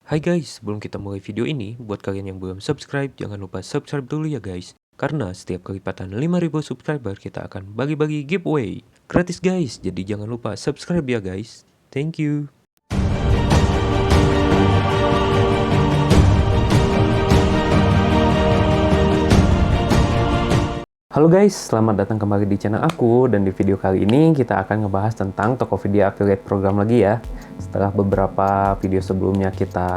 Hai guys, sebelum kita mulai video ini, buat kalian yang belum subscribe, jangan lupa subscribe dulu ya guys. Karena setiap kelipatan 5.000 subscriber, kita akan bagi-bagi giveaway. Gratis guys, jadi jangan lupa subscribe ya guys. Thank you. Halo guys, selamat datang kembali di channel aku. Dan di video kali ini kita akan ngebahas tentang Tokopedia Affiliate Program lagi ya. Setelah beberapa video sebelumnya kita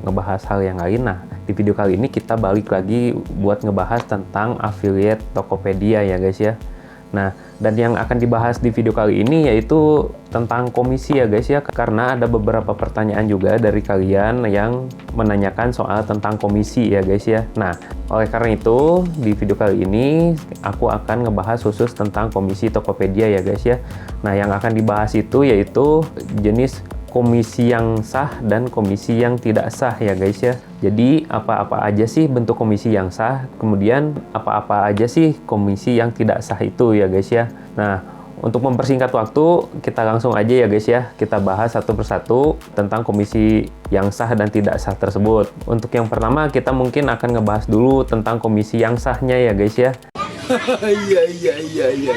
ngebahas hal yang lain, nah di video kali ini kita balik lagi buat ngebahas tentang affiliate Tokopedia ya guys ya. Nah, dan yang akan dibahas di video kali ini yaitu tentang komisi ya guys ya, karena ada beberapa pertanyaan juga dari kalian yang menanyakan soal tentang komisi ya guys ya. Nah, oleh karena itu di video kali ini aku akan ngebahas khusus tentang komisi Tokopedia ya guys ya. Nah, yang akan dibahas itu yaitu jenis komisi yang sah dan komisi yang tidak sah ya guys ya. Jadi apa-apa aja sih bentuk komisi yang sah, kemudian apa-apa aja sih komisi yang tidak sah itu ya guys ya. Nah, untuk mempersingkat waktu, kita langsung aja ya guys ya, kita bahas satu persatu tentang komisi yang sah dan tidak sah tersebut. Untuk yang pertama, kita mungkin akan ngebahas dulu tentang komisi yang sahnya ya guys ya. Iya.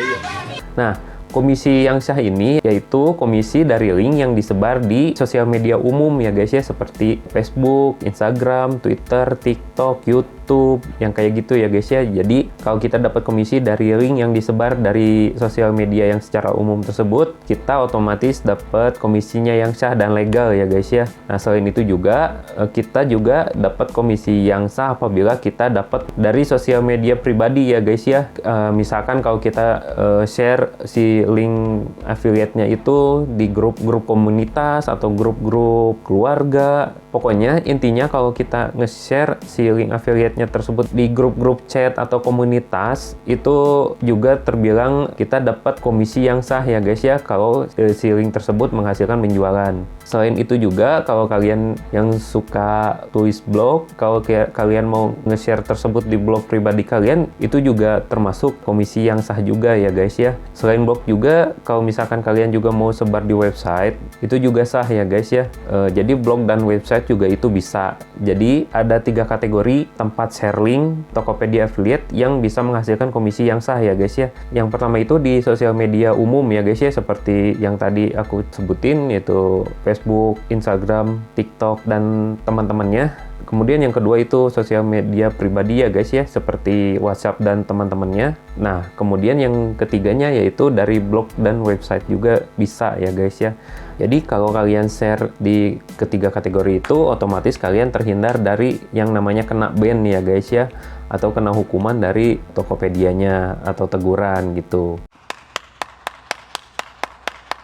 Nah, komisi yang sah ini yaitu komisi dari link yang disebar di sosial media umum ya guys ya, seperti Facebook, Instagram, Twitter, TikTok, YouTube, yang kayak gitu ya guys ya. Jadi kalau kita dapat komisi dari link yang disebar dari sosial media yang secara umum tersebut, kita otomatis dapat komisinya yang sah dan legal ya guys ya. Nah, selain itu juga kita juga dapat komisi yang sah apabila kita dapat dari sosial media pribadi ya guys ya. Misalkan kalau kita share si link affiliate-nya itu di grup-grup komunitas atau grup-grup keluarga. Pokoknya intinya kalau kita nge-share si link affiliate-nya tersebut di grup-grup chat atau komunitas, itu juga terbilang kita dapat komisi yang sah ya guys ya, kalau si link tersebut menghasilkan penjualan. Selain itu juga kalau kalian yang suka tulis blog, kalau kalian mau nge-share tersebut di blog pribadi kalian, itu juga termasuk komisi yang sah juga ya guys ya. Selain blog juga, kalau misalkan kalian juga mau sebar di website, itu juga sah ya guys ya. Jadi blog dan website juga itu bisa. Jadi ada 3 kategori tempat share link Tokopedia Affiliate yang bisa menghasilkan komisi yang sah ya guys ya. Yang pertama itu di sosial media umum ya guys ya, seperti yang tadi aku sebutin, yaitu Facebook, Instagram, TikTok, dan teman-temannya. Kemudian yang kedua itu sosial media pribadi ya guys ya, seperti WhatsApp dan teman-temannya. Nah, kemudian yang ketiganya yaitu dari blog dan website juga bisa ya guys ya. Jadi kalau kalian share di ketiga kategori itu, otomatis kalian terhindar dari yang namanya kena ban ya guys ya, atau kena hukuman dari Tokopedianya atau teguran gitu.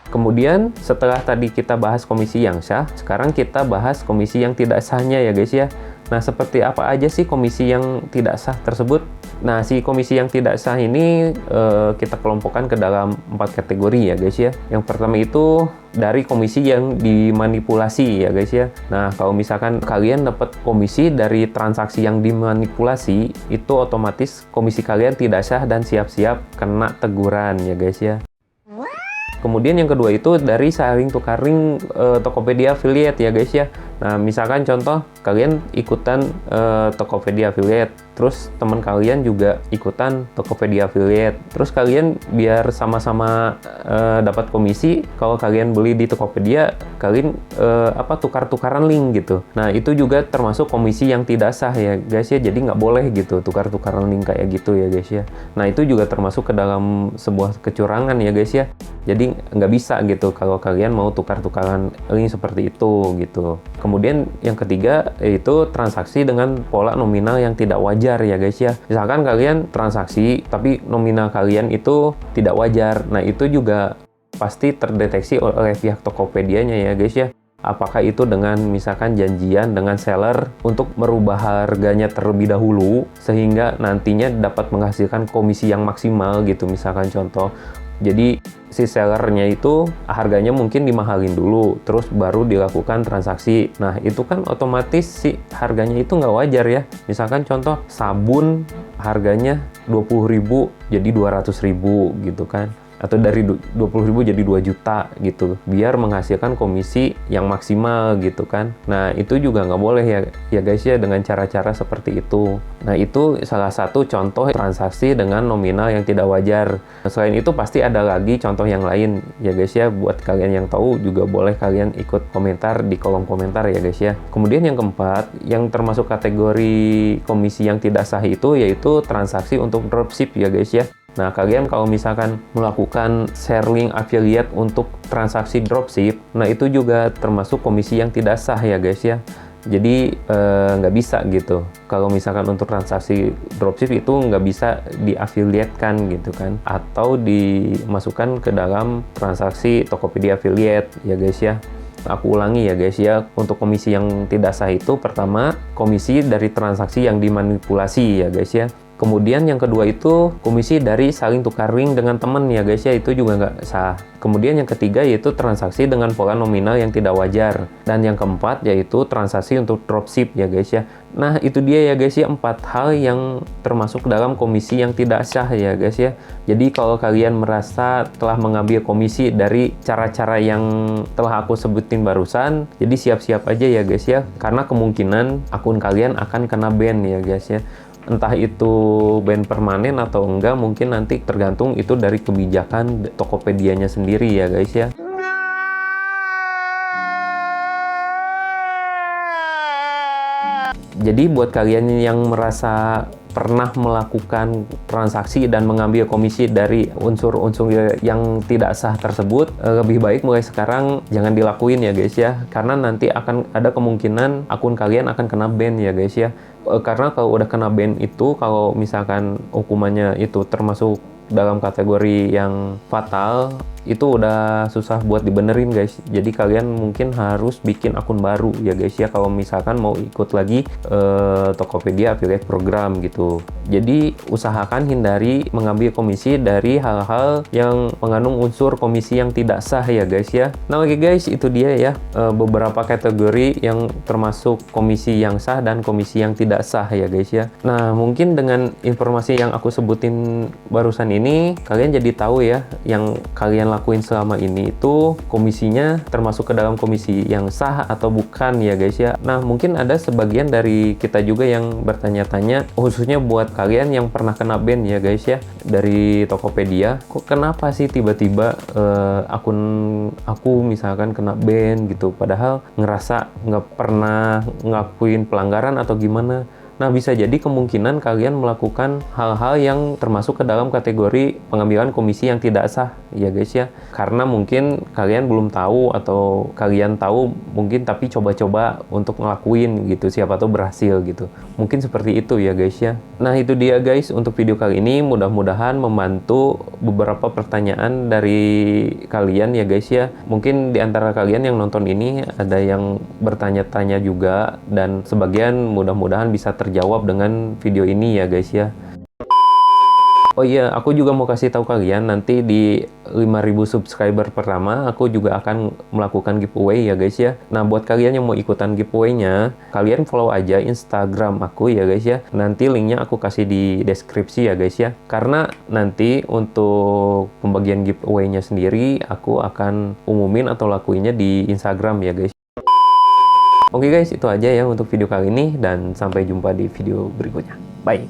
Kemudian setelah tadi kita bahas komisi yang sah, sekarang kita bahas komisi yang tidak sahnya ya guys ya. Nah, seperti apa aja sih komisi yang tidak sah tersebut? Nah, si komisi yang tidak sah ini kita kelompokkan ke dalam 4 kategori ya guys ya. Yang pertama itu dari komisi yang dimanipulasi ya guys ya. Nah, kalau misalkan kalian dapat komisi dari transaksi yang dimanipulasi, itu otomatis komisi kalian tidak sah dan siap-siap kena teguran ya guys ya. Kemudian yang kedua itu dari saling tukaring Tokopedia Affiliate ya guys ya. Nah, misalkan contoh kalian ikutan Tokopedia Affiliate, terus teman kalian juga ikutan Tokopedia Affiliate. Terus kalian biar sama-sama dapat komisi, kalau kalian beli di Tokopedia, kalian tukar-tukaran link gitu. Nah, itu juga termasuk komisi yang tidak sah ya guys ya. Jadi nggak boleh gitu tukar-tukaran link kayak gitu ya guys ya. Nah, itu juga termasuk ke dalam sebuah kecurangan ya guys ya. Jadi nggak bisa gitu kalau kalian mau tukar-tukaran link seperti itu gitu. Kemudian yang ketiga yaitu transaksi dengan pola nominal yang tidak wajar ya guys ya. Misalkan kalian transaksi tapi nominal kalian itu tidak wajar. Nah, itu juga pasti terdeteksi oleh pihak Tokopedianya ya guys ya. Apakah itu dengan misalkan janjian dengan seller untuk merubah harganya terlebih dahulu sehingga nantinya dapat menghasilkan komisi yang maksimal gitu, misalkan contoh. Jadi si sellernya itu harganya mungkin dimahalin dulu, terus baru dilakukan transaksi. Nah, itu kan otomatis si harganya itu nggak wajar ya. Misalkan contoh sabun harganya 20.000 jadi 200.000 gitu kan. atau dari 20.000 jadi 2 juta gitu, biar menghasilkan komisi yang maksimal gitu kan. Nah itu juga nggak boleh ya guys ya, dengan cara-cara seperti itu. Nah itu salah satu contoh transaksi dengan nominal yang tidak wajar. Selain itu pasti ada lagi contoh yang lain ya guys ya, buat kalian yang tahu juga boleh kalian ikut komentar di kolom komentar ya guys ya. Kemudian yang keempat, yang termasuk kategori komisi yang tidak sah itu yaitu transaksi untuk dropship ya guys ya. Nah, kalian kalau misalkan melakukan share link affiliate untuk transaksi dropship, nah itu juga termasuk komisi yang tidak sah ya guys ya. Jadi nggak bisa gitu. Kalau misalkan untuk transaksi dropship itu nggak bisa diafiliatkan gitu kan, atau dimasukkan ke dalam transaksi Tokopedia affiliate ya guys ya. Aku ulangi ya guys ya, untuk komisi yang tidak sah itu pertama, komisi dari transaksi yang dimanipulasi ya guys ya. Kemudian yang kedua itu komisi dari saling tukar link dengan teman ya guys ya, itu juga nggak sah. Kemudian yang ketiga yaitu transaksi dengan pola nominal yang tidak wajar. Dan yang keempat yaitu transaksi untuk dropship ya guys ya. Nah itu dia ya guys ya, 4 hal yang termasuk dalam komisi yang tidak sah ya guys ya. Jadi kalau kalian merasa telah mengambil komisi dari cara-cara yang telah aku sebutin barusan, jadi siap-siap aja ya guys ya, karena kemungkinan akun kalian akan kena ban ya guys ya. Entah itu ban permanen atau enggak, mungkin nanti tergantung itu dari kebijakan Tokopedia-nya sendiri ya guys ya. Jadi buat kalian yang merasa pernah melakukan transaksi dan mengambil komisi dari unsur-unsur yang tidak sah tersebut, lebih baik mulai sekarang jangan dilakuin ya guys ya, karena nanti akan ada kemungkinan akun kalian akan kena ban ya guys ya. Karena kalau udah kena ban itu, kalau misalkan hukumannya itu termasuk dalam kategori yang fatal, itu udah susah buat dibenerin guys. Jadi kalian mungkin harus bikin akun baru ya guys ya, kalau misalkan mau ikut lagi Tokopedia affiliate program gitu. Jadi usahakan hindari mengambil komisi dari hal-hal yang mengandung unsur komisi yang tidak sah ya guys ya. Nah oke guys, itu dia ya beberapa kategori yang termasuk komisi yang sah dan komisi yang tidak sah ya guys ya. Nah mungkin dengan informasi yang aku sebutin barusan ini, kalian jadi tahu ya, yang kalian lakuin selama ini itu komisinya termasuk ke dalam komisi yang sah atau bukan ya guys ya. Nah mungkin ada sebagian dari kita juga yang bertanya-tanya, khususnya buat kalian yang pernah kena ban ya guys ya dari Tokopedia, kok kenapa sih tiba-tiba akun aku misalkan kena ban gitu, padahal ngerasa nggak pernah ngakuin pelanggaran atau gimana. Nah, bisa jadi kemungkinan kalian melakukan hal-hal yang termasuk ke dalam kategori pengambilan komisi yang tidak sah, ya guys ya. Karena mungkin kalian belum tahu, atau kalian tahu mungkin tapi coba-coba untuk ngelakuin gitu, siapa tahu berhasil gitu. Mungkin seperti itu ya guys ya. Nah, itu dia guys untuk video kali ini. Mudah-mudahan membantu beberapa pertanyaan dari kalian ya guys ya. Mungkin di antara kalian yang nonton ini ada yang bertanya-tanya juga, dan sebagian mudah-mudahan bisa terjawab dengan video ini ya guys ya. Oh iya, aku juga mau kasih tahu kalian, nanti di 5.000 subscriber pertama aku juga akan melakukan giveaway ya guys ya. Nah buat kalian yang mau ikutan giveaway-nya, kalian follow aja Instagram aku ya guys ya. Nanti linknya aku kasih di deskripsi ya guys ya. Karena nanti untuk pembagian giveaway-nya sendiri aku akan umumin atau lakuinnya di Instagram ya guys. Oke guys, itu aja ya untuk video kali ini, dan sampai jumpa di video berikutnya. Bye!